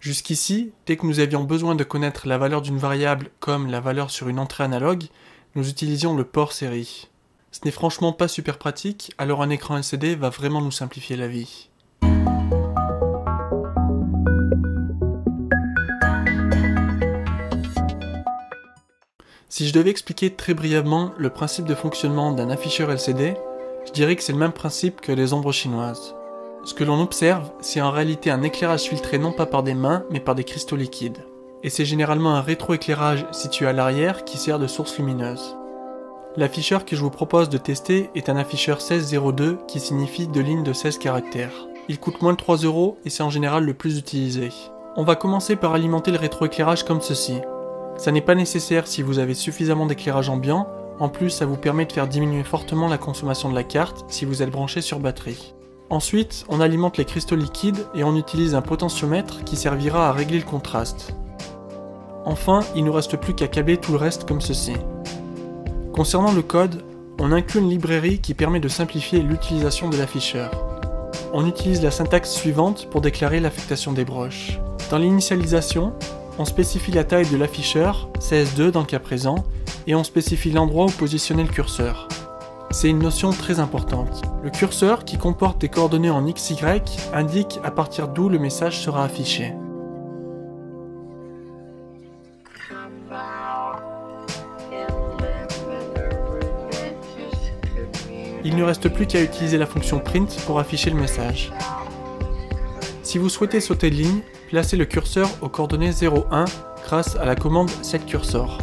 Jusqu'ici, dès que nous avions besoin de connaître la valeur d'une variable comme la valeur sur une entrée analogue, nous utilisions le port série. Ce n'est franchement pas super pratique, alors un écran LCD va vraiment nous simplifier la vie. Si je devais expliquer très brièvement le principe de fonctionnement d'un afficheur LCD, je dirais que c'est le même principe que les ombres chinoises. Ce que l'on observe, c'est en réalité un éclairage filtré non pas par des mains, mais par des cristaux liquides. Et c'est généralement un rétroéclairage situé à l'arrière qui sert de source lumineuse. L'afficheur que je vous propose de tester est un afficheur 1602 qui signifie 2 lignes de 16 caractères. Il coûte moins de 3 € et c'est en général le plus utilisé. On va commencer par alimenter le rétroéclairage comme ceci. Ça n'est pas nécessaire si vous avez suffisamment d'éclairage ambiant, en plus ça vous permet de faire diminuer fortement la consommation de la carte si vous êtes branché sur batterie. Ensuite, on alimente les cristaux liquides et on utilise un potentiomètre qui servira à régler le contraste. Enfin, il ne nous reste plus qu'à câbler tout le reste comme ceci. Concernant le code, on inclut une librairie qui permet de simplifier l'utilisation de l'afficheur. On utilise la syntaxe suivante pour déclarer l'affectation des broches. Dans l'initialisation, on spécifie la taille de l'afficheur, 16:2 dans le cas présent, et on spécifie l'endroit où positionner le curseur. C'est une notion très importante. Le curseur, qui comporte des coordonnées en XY, indique à partir d'où le message sera affiché. Il ne reste plus qu'à utiliser la fonction print pour afficher le message. Si vous souhaitez sauter de ligne, placez le curseur aux coordonnées 0,1 grâce à la commande setCursor.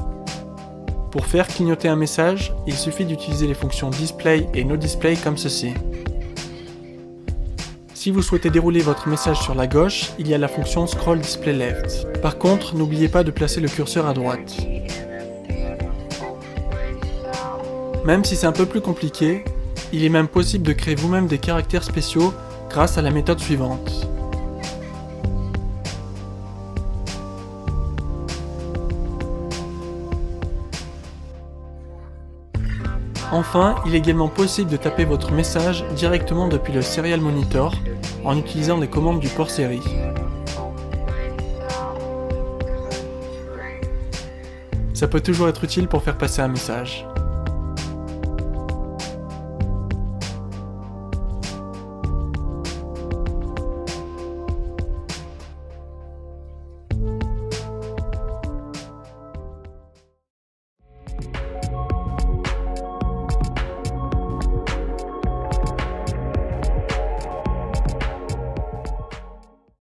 Pour faire clignoter un message, il suffit d'utiliser les fonctions display et noDisplay comme ceci. Si vous souhaitez dérouler votre message sur la gauche, il y a la fonction scroll display left. Par contre, n'oubliez pas de placer le curseur à droite. Même si c'est un peu plus compliqué, il est même possible de créer vous-même des caractères spéciaux grâce à la méthode suivante. Enfin, il est également possible de taper votre message directement depuis le Serial Monitor en utilisant les commandes du port série. Ça peut toujours être utile pour faire passer un message.